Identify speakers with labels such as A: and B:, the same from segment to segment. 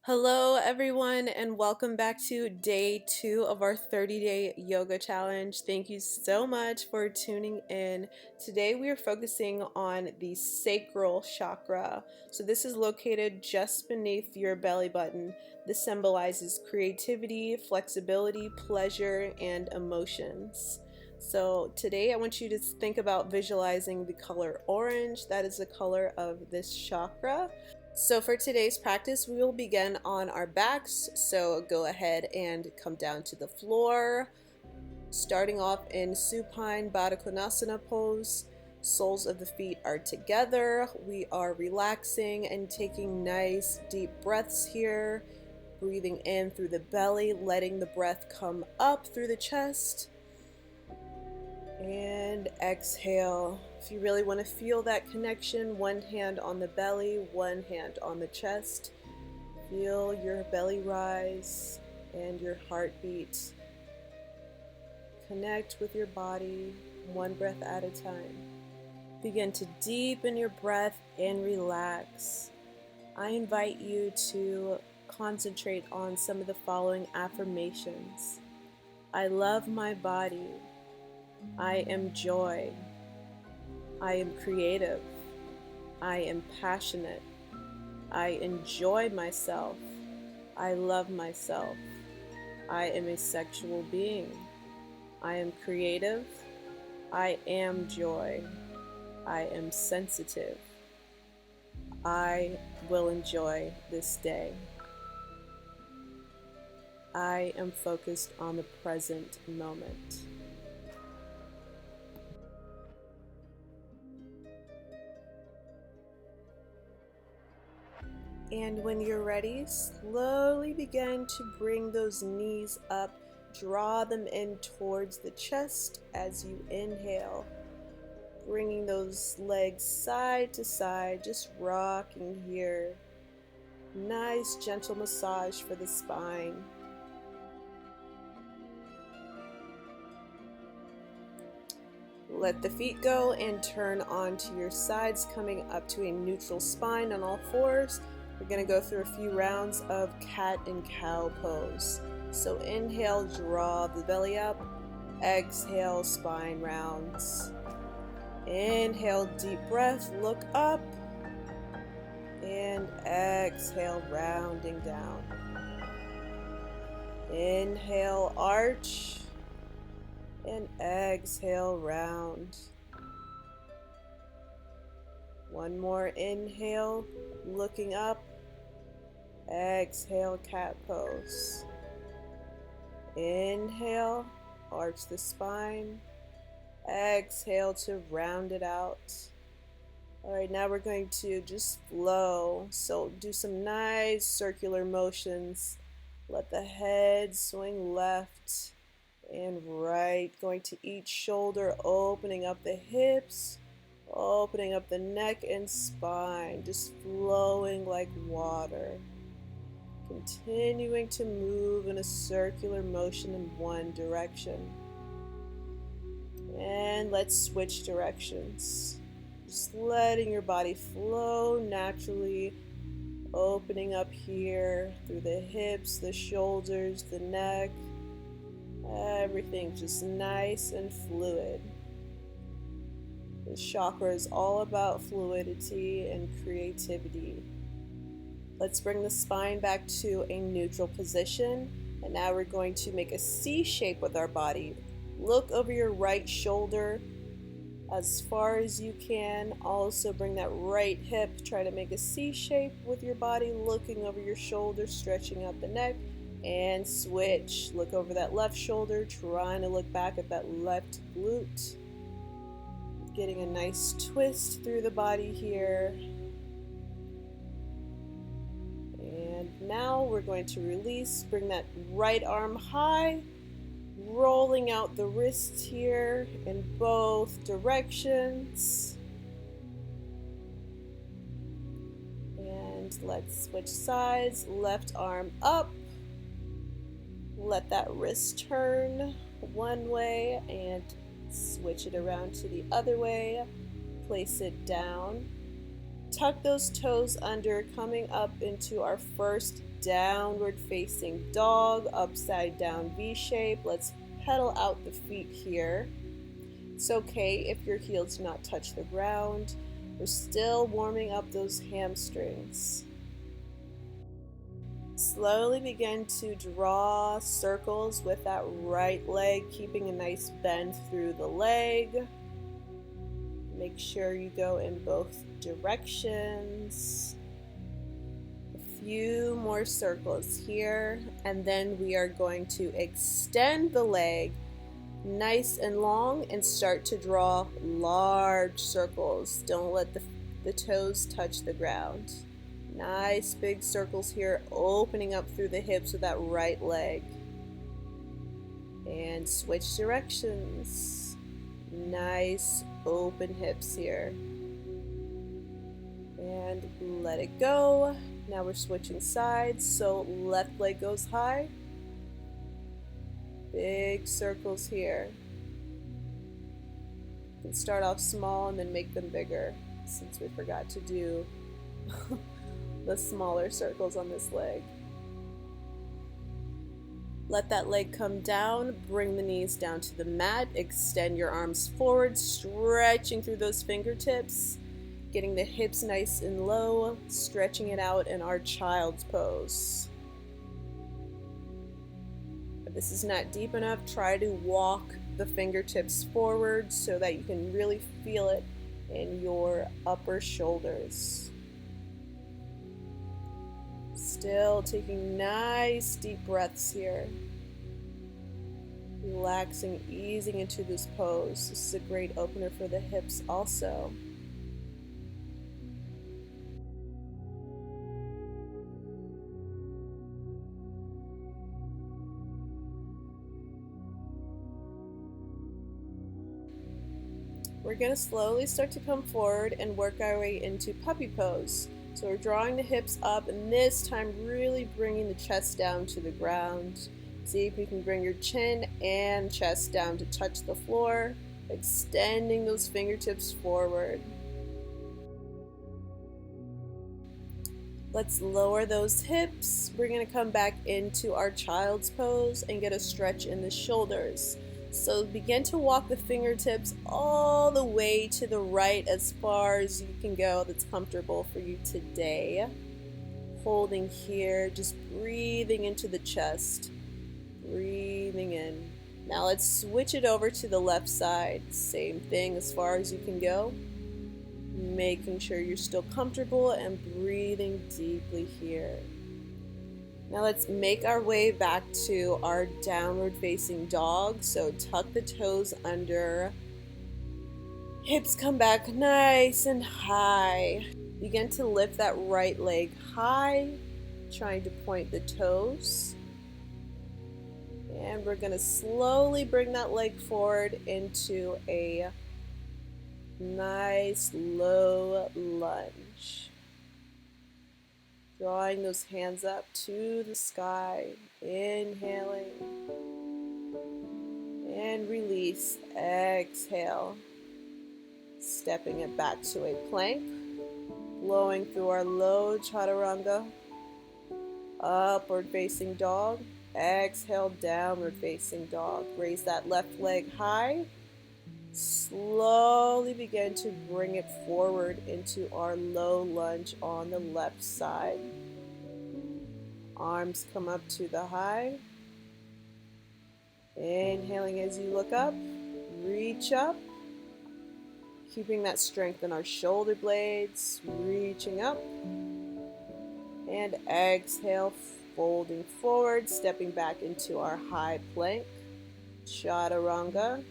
A: Hello everyone and welcome back to day 2 of our 30-day yoga challenge. Thank you so much for tuning in. Today we are focusing on the sacral chakra. So this is located just beneath your belly button. This symbolizes creativity, flexibility, pleasure, and emotions. So today I want you to think about visualizing the color orange. That is the color of this chakra. So for today's practice, we will begin on our backs. So go ahead and come down to the floor, starting off in supine Baddha Konasana pose. Soles of the feet are together. We are relaxing and taking nice deep breaths here. Breathing in through the belly, letting the breath come up through the chest. And exhale. If you really want to feel that connection, one hand on the belly, one hand on the chest. Feel your belly rise and your heartbeat. Connect with your body, one breath at a time. Begin to deepen your breath and relax. I invite you to concentrate on some of the following affirmations. I love my body. I am joy. I am creative. I am passionate. I enjoy myself. I love myself. I am a sexual being. I am creative. I am joy. I am sensitive. I will enjoy this day. I am focused on the present moment. And when you're ready, slowly begin to bring those knees up. Draw them in towards the chest as you inhale. Bringing those legs side to side, just rocking here. Nice gentle massage for the spine. Let the feet go and turn onto your sides, coming up to a neutral spine on all fours. We're going to go through a few rounds of cat and cow pose. So inhale, draw the belly up. Exhale, spine rounds. Inhale, deep breath, look up. And exhale, rounding down. Inhale, arch. And exhale, round. One more inhale, looking up. Exhale, cat pose. Inhale, arch the spine. Exhale to round it out. Alright, now we're going to just flow. So do some nice circular motions. Let the head swing left and right. Going to each shoulder, opening up the hips. Opening up the neck and spine, just flowing like water. Continuing to move in a circular motion in one direction. And let's switch directions. Just letting your body flow naturally, opening up here through the hips, the shoulders, the neck. Everything just nice and fluid. This chakra is all about fluidity and creativity. Let's bring the spine back to a neutral position. And now we're going to make a C shape with our body. Look over your right shoulder as far as you can. Also bring that right hip. Try to make a C shape with your body, looking over your shoulder, stretching out the neck. And switch. Look over that left shoulder, trying to look back at that left glute. Getting a nice twist through the body here. And now we're going to release. Bring that right arm high. Rolling out the wrists here in both directions. And let's switch sides. Left arm up. Let that wrist turn one way and switch it around to the other way. Place it down. Tuck those toes under, coming up into our first downward facing dog, upside down V shape. Let's pedal out the feet here. It's okay if your heels do not touch the ground. We're still warming up those hamstrings. Slowly begin to draw circles with that right leg, keeping a nice bend through the leg. Make sure you go in both directions. A few more circles here, and then we are going to extend the leg nice and long and start to draw large circles. Don't let the toes touch the ground. Nice big circles here, opening up through the hips with that right leg. And switch directions. Nice open hips here. And let it go. Now we're switching sides, so left leg goes high. Big circles here. You can start off small and then make them bigger, since we forgot to do the smaller circles on this leg. Let that leg come down, bring the knees down to the mat, extend your arms forward, stretching through those fingertips, getting the hips nice and low, stretching it out in our child's pose. If this is not deep enough, try to walk the fingertips forward so that you can really feel it in your upper shoulders. Still taking nice deep breaths here. Relaxing, easing into this pose. This is a great opener for the hips also. We're going to slowly start to come forward and work our way into puppy pose. So we're drawing the hips up, and this time really bringing the chest down to the ground. See if you can bring your chin and chest down to touch the floor, extending those fingertips forward. Let's lower those hips. We're going to come back into our child's pose and get a stretch in the shoulders. So begin to walk the fingertips all the way to the right as far as you can go that's comfortable for you today. Holding here, just breathing into the chest, breathing in. Now let's switch it over to the left side. Same thing as far as you can go. Making sure you're still comfortable and breathing deeply here. Now let's make our way back to our downward facing dog. So tuck the toes under, hips come back nice and high. Begin to lift that right leg high, trying to point the toes. And we're going to slowly bring that leg forward into a nice low lunge. Drawing those hands up to the sky, inhaling, and release, exhale. Stepping it back to a plank, blowing through our low chaturanga, upward facing dog, exhale, downward facing dog. Raise that left leg high, slowly begin to bring it forward into our low lunge on the left side. Arms come up to the high. Inhaling as you look up, reach up. Keeping that strength in our shoulder blades, reaching up. And exhale, folding forward, stepping back into our high plank, chaturanga.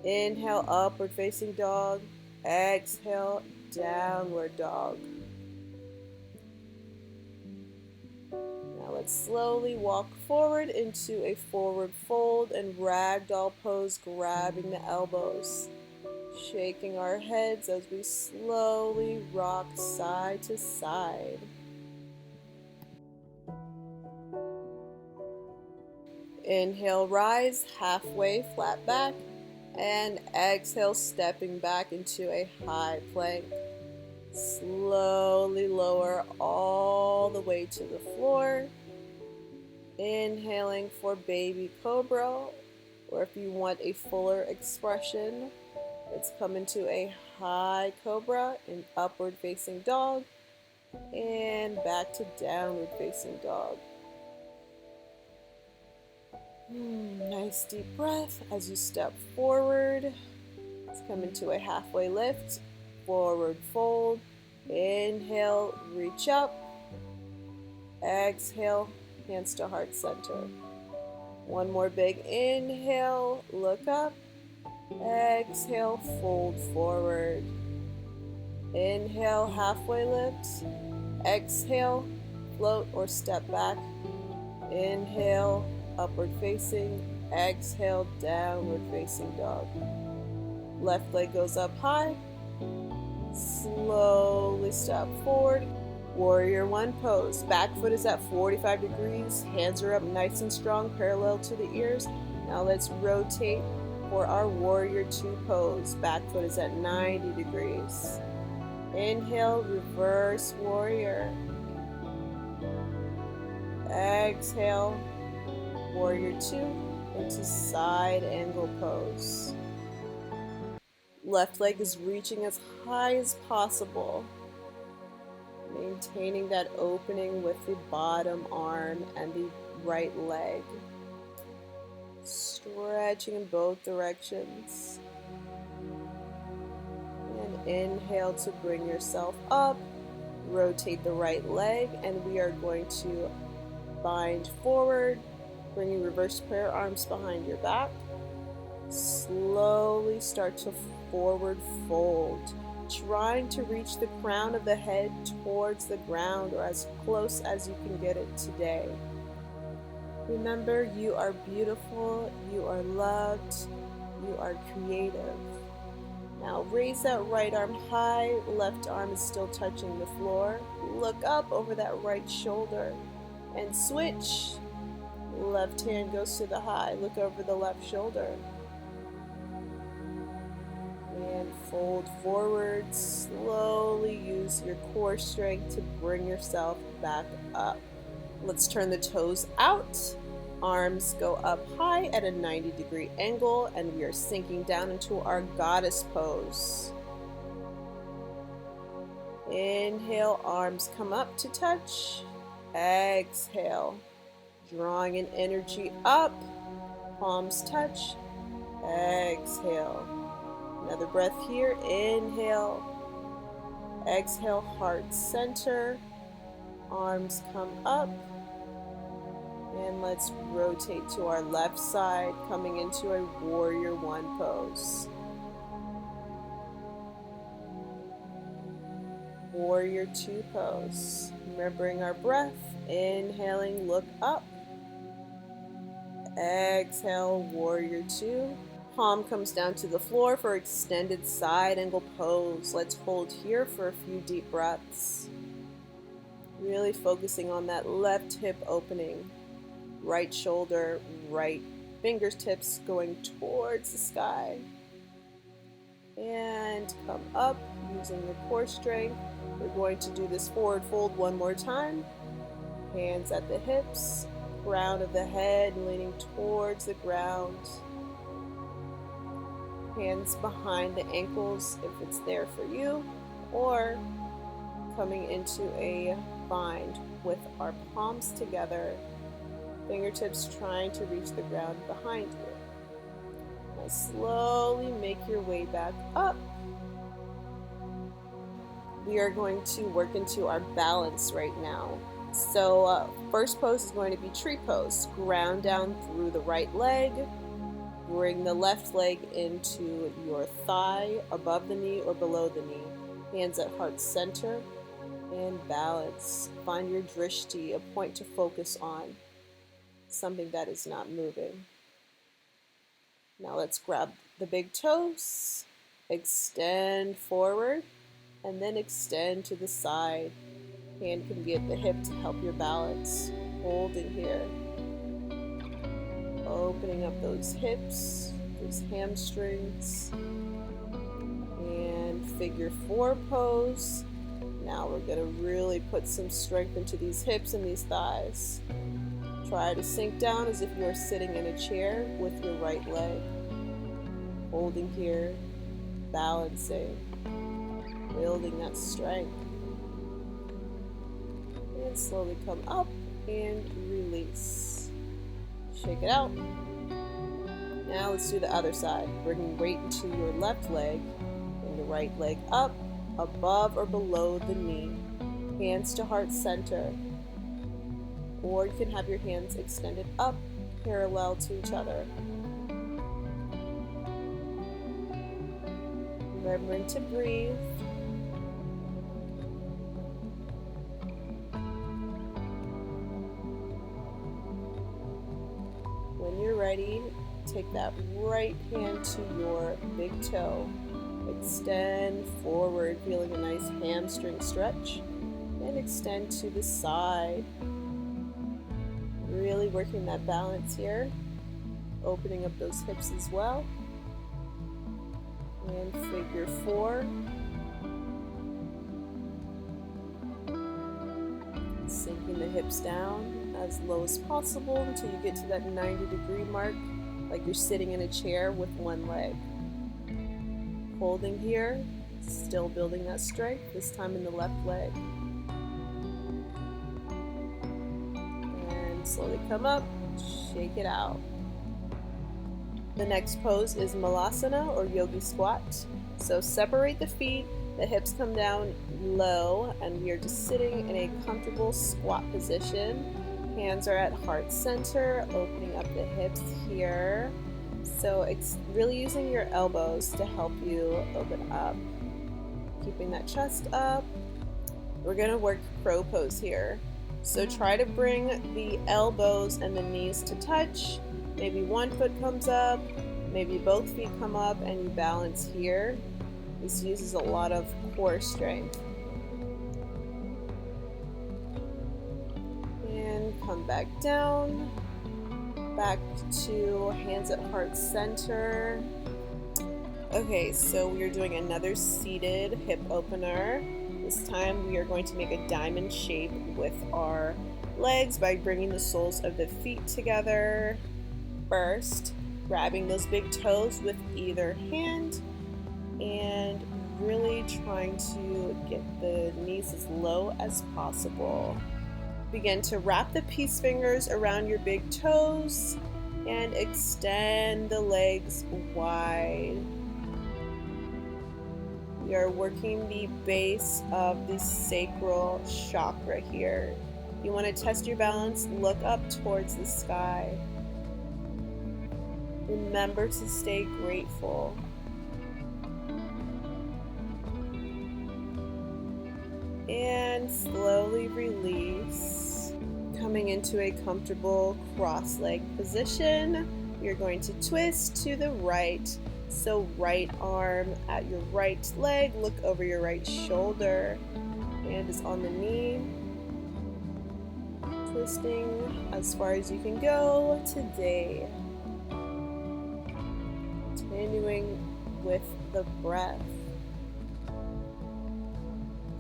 A: Inhale, upward facing dog. Exhale, downward dog. Now let's slowly walk forward into a forward fold and ragdoll pose, grabbing the elbows. Shaking our heads as we slowly rock side to side. Inhale, rise, halfway, flat back. And exhale, stepping back into a high plank. Slowly lower all the way to the floor. Inhaling for baby cobra, or if you want a fuller expression, let's come into a high cobra in upward facing dog and back to downward facing dog. Nice deep breath as you step forward. Let's come into a halfway lift, forward fold. Inhale, reach up. Exhale, hands to heart center. One more big inhale, look up. Exhale, fold forward. Inhale, halfway lift. Exhale, float or step back. Inhale, upward facing. Exhale, downward facing dog. Left leg goes up high. Slowly step forward. Warrior One pose. Back foot is at 45 degrees. Hands are up nice and strong, parallel to the ears. Now let's rotate for our Warrior Two pose. Back foot is at 90 degrees. Inhale, reverse warrior. Exhale, Warrior Two into side angle pose. Left leg is reaching as high as possible. Maintaining that opening with the bottom arm and the right leg. Stretching in both directions. And inhale to bring yourself up. Rotate the right leg, and we are going to bind forward. Bring your reverse prayer arms behind your back. Slowly start to forward fold, trying to reach the crown of the head towards the ground or as close as you can get it today. Remember, you are beautiful, you are loved, you are creative. Now raise that right arm high, left arm is still touching the floor. Look up over that right shoulder and switch. Left hand goes to the high, look over the left shoulder. And fold forward, slowly use your core strength to bring yourself back up. Let's turn the toes out. Arms go up high at a 90-degree angle, and we are sinking down into our goddess pose. Inhale, arms come up to touch. Exhale, drawing in energy up, palms touch. Exhale. Another breath here. Inhale. Exhale, heart center. Arms come up. And let's rotate to our left side, coming into a Warrior One pose. Warrior Two pose. Remembering our breath. Inhaling, look up. Exhale, Warrior Two. Palm comes down to the floor for extended side angle pose. Let's hold here for a few deep breaths. Really focusing on that left hip opening. Right shoulder, right fingertips going towards the sky. And come up using the core strength. We're going to do this forward fold one more time. Hands at the hips, crown of the head leaning towards the ground. Hands behind the ankles if it's there for you, or coming into a bind with our palms together, fingertips trying to reach the ground behind you. Now slowly make your way back up. We are going to work into our balance right now. So first pose is going to be tree pose. Ground down through the right leg. Bring the left leg into your thigh, above the knee or below the knee. Hands at heart center, and balance. Find your drishti, a point to focus on, something that is not moving. Now let's grab the big toes, extend forward, and then extend to the side. Hand can be at the hip to help your balance. Hold in here. Opening up those hips, those hamstrings. And figure four pose. Now we're going to really put some strength into these hips and these thighs. Try to sink down as if you are sitting in a chair with your right leg. Holding here, balancing, building that strength. And slowly come up and release. Shake it out. Now let's do the other side. Bringing weight into your left leg. Bring the right leg up, above or below the knee. Hands to heart center. Or you can have your hands extended up, parallel to each other. Remembering to breathe. When you're ready, take that right hand to your big toe. Extend forward, feeling a nice hamstring stretch. And extend to the side. Really working that balance here. Opening up those hips as well. And figure 4. Sinking the hips down as low as possible until you get to that 90-degree mark, like you're sitting in a chair with one leg. Holding here, still building that strength, this time in the left leg. And slowly come up, shake it out. The next pose is Muladhara or yogi squat. So separate the feet, the hips come down low, and we are just sitting in a comfortable squat position. Hands are at heart center, opening up the hips here. So it's really using your elbows to help you open up. Keeping that chest up. We're going to work crow pose here. So try to bring the elbows and the knees to touch. Maybe one foot comes up, maybe both feet come up, and you balance here. This uses a lot of core strength. And come back down, back to hands at heart center. Okay, so we are doing another seated hip opener. This time we are going to make a diamond shape with our legs by bringing the soles of the feet together. First, grabbing those big toes with either hand and really trying to get the knees as low as possible. Begin to wrap the peace fingers around your big toes and extend the legs wide. We are working the base of the sacral chakra here. You want to test your balance, look up towards the sky. Remember to stay grateful. And slowly release. Coming into a comfortable cross-leg position, you're going to twist to the right. So right arm at your right leg, look over your right shoulder. Hand is on the knee. Twisting as far as you can go today. Continuing with the breath.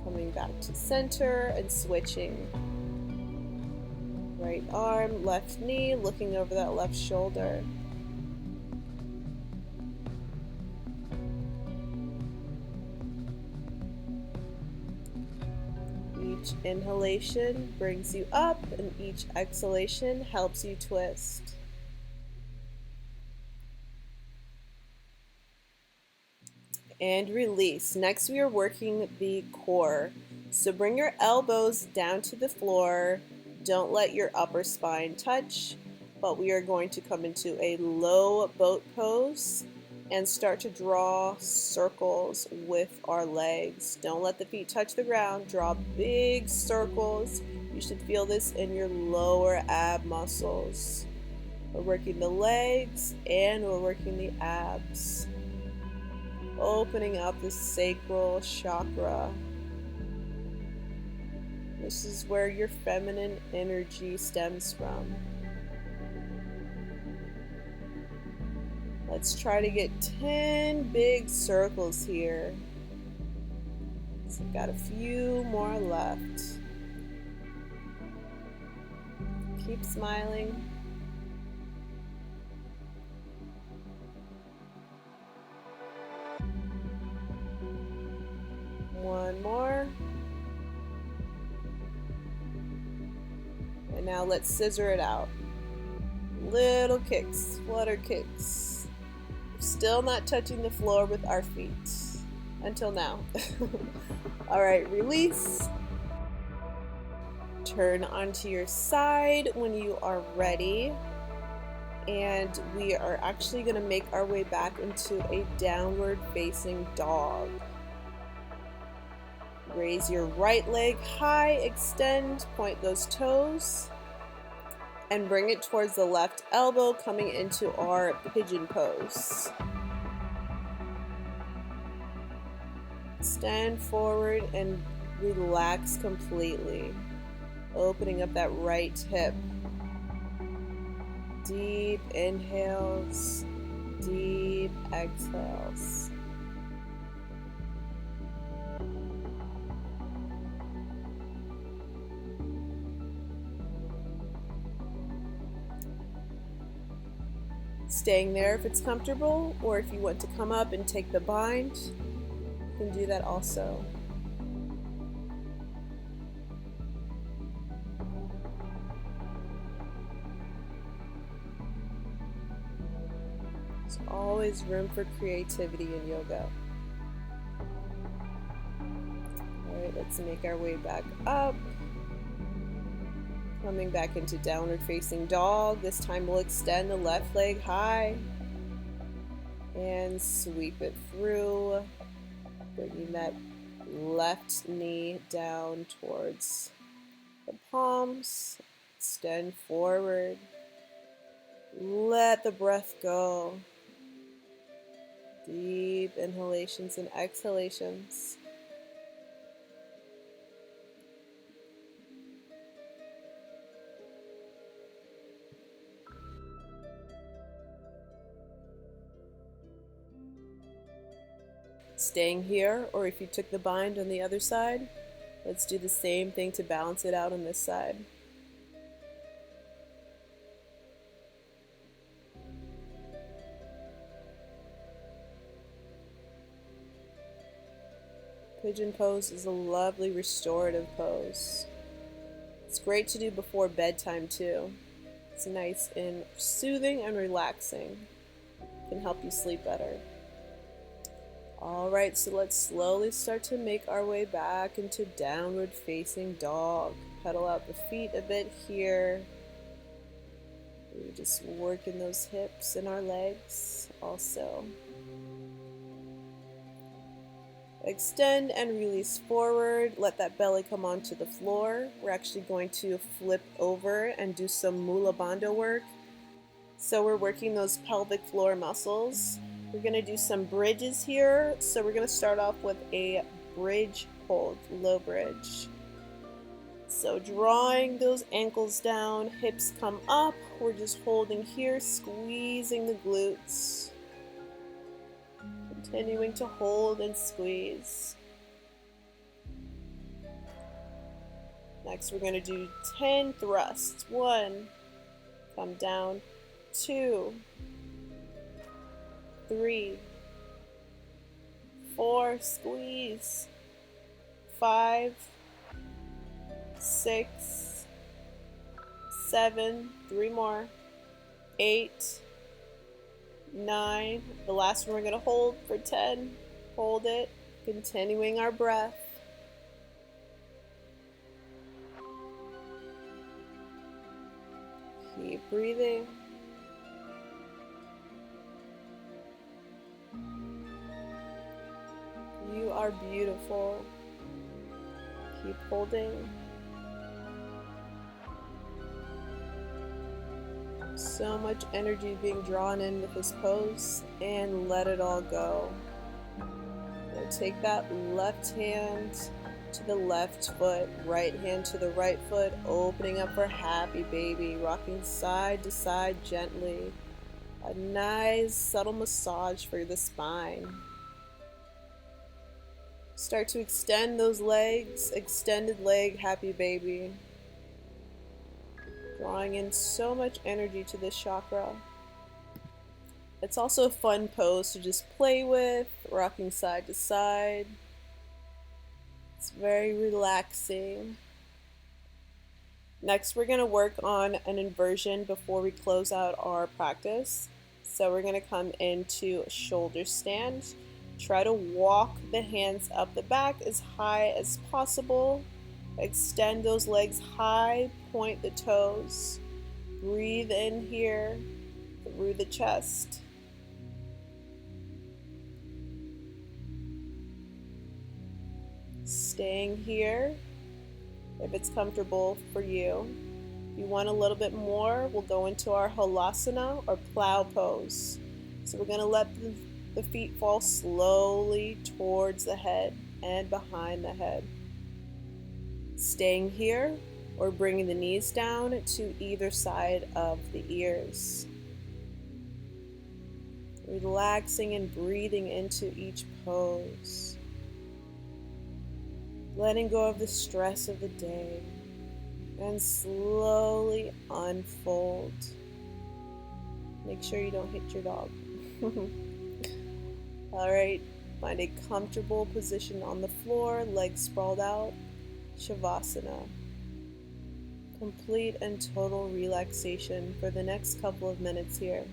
A: Coming back to center and switching. Right arm, left knee, looking over that left shoulder. Each inhalation brings you up, and each exhalation helps you twist. And release. Next, we are working the core. So bring your elbows down to the floor. Don't let your upper spine touch, but we are going to come into a low boat pose and start to draw circles with our legs. Don't let the feet touch the ground. Draw big circles. You should feel this in your lower ab muscles. We're working the legs and we're working the abs. Opening up the sacral chakra. This is where your feminine energy stems from. Let's try to get 10 big circles here. So I've got a few more left. Keep smiling. One more. And now let's scissor it out. Little kicks, flutter kicks. Still not touching the floor with our feet. Until now. Alright, release. Turn onto your side when you are ready. And we are actually going to make our way back into a downward facing dog. Raise your right leg high, extend, point those toes, and bring it towards the left elbow, coming into our pigeon pose. Stand forward and relax completely, opening up that right hip. Deep inhales, deep exhales. Staying there if it's comfortable, or if you want to come up and take the bind, you can do that also. There's always room for creativity in yoga. Alright, let's make our way back up. Coming back into downward facing dog. This time we'll extend the left leg high and sweep it through, bringing that left knee down towards the palms. Extend forward. Let the breath go. Deep inhalations and exhalations. Staying here, or if you took the bind on the other side, let's do the same thing to balance it out on this side. Pigeon pose is a lovely restorative pose. It's great to do before bedtime too. It's nice and soothing and relaxing. It can help you sleep better. Alright, so let's slowly start to make our way back into downward facing dog. Pedal out the feet a bit here. We're just working those hips and our legs also. Extend and release forward. Let that belly come onto the floor. We're actually going to flip over and do some Mula Bandha work. So we're working those pelvic floor muscles. We're going to do some bridges here. So we're going to start off with a bridge hold, low bridge. So drawing those ankles down, hips come up. We're just holding here, squeezing the glutes. Continuing to hold and squeeze. Next, we're going to do 10 thrusts. 1, come down. 2, 3, 4, squeeze. 5, 6, 7, 3 more. 8, 9, the last one we're going to hold for 10, hold it, continuing our breath. Keep breathing. You are beautiful. Keep holding. So much energy being drawn in with this pose, and let it all go. Now take that left hand to the left foot, right hand to the right foot, opening up for happy baby, rocking side to side gently. A nice subtle massage for the spine. Start to extend those legs, extended leg, happy baby. Drawing in so much energy to this chakra. It's also a fun pose to just play with, rocking side to side. It's very relaxing. Next, we're going to work on an inversion before we close out our practice. So we're going to come into a shoulder stand. Try to walk the hands up the back as high as possible. Extend those legs high, point the toes. Breathe in here through the chest. Staying here if it's comfortable for you. If you want a little bit more, we'll go into our halasana or plow pose. So we're going to let the feet fall slowly towards the head and behind the head. Staying here or bringing the knees down to either side of the ears. Relaxing and breathing into each pose. Letting go of the stress of the day and slowly unfold. Make sure you don't hit your dog. Alright, find a comfortable position on the floor, legs sprawled out, Shavasana. Complete and total relaxation for the next couple of minutes here.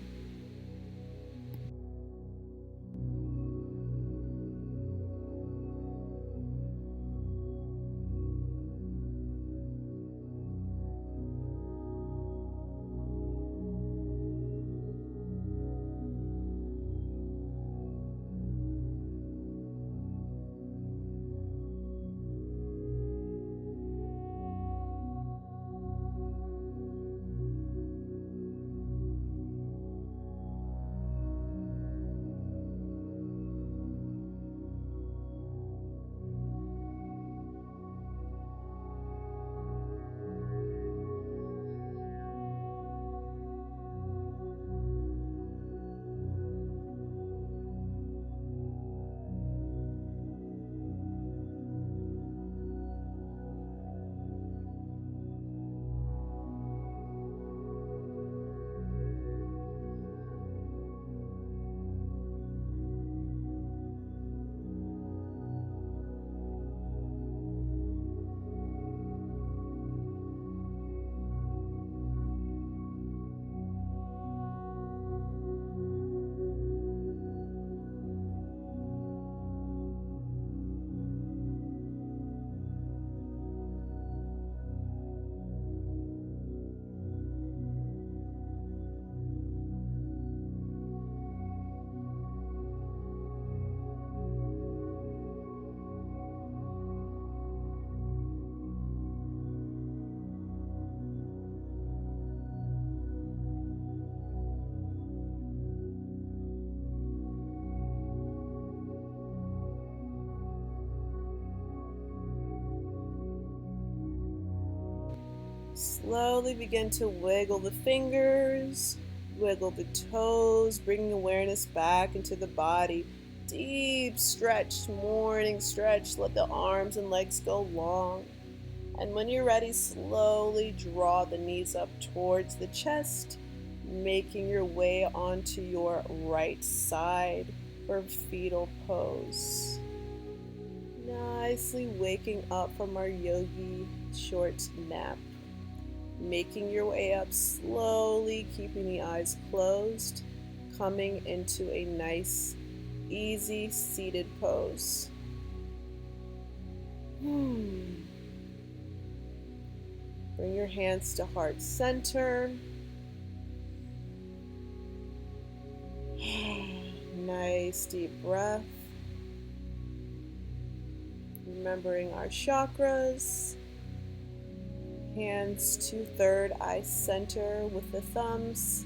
A: Slowly begin to wiggle the fingers, wiggle the toes, bringing awareness back into the body. Deep stretch, morning stretch. Let the arms and legs go long. And when you're ready, slowly draw the knees up towards the chest, making your way onto your right side for fetal pose. Nicely waking up from our yogi short nap. Making your way up slowly, keeping the eyes closed, coming into a nice, easy seated pose. Bring your hands to heart center. Nice deep breath. Remembering our chakras. Hands to third eye center with the thumbs.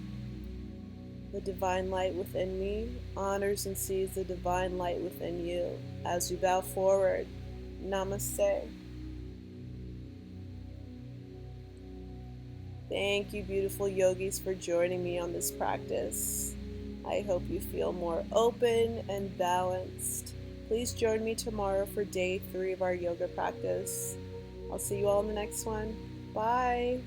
A: The divine light within me honors and sees the divine light within you. As you bow forward, namaste. Thank you, beautiful yogis, for joining me on this practice. I hope you feel more open and balanced. please join me tomorrow for day 3 of our yoga practice. I'll see you all in the next one. Bye.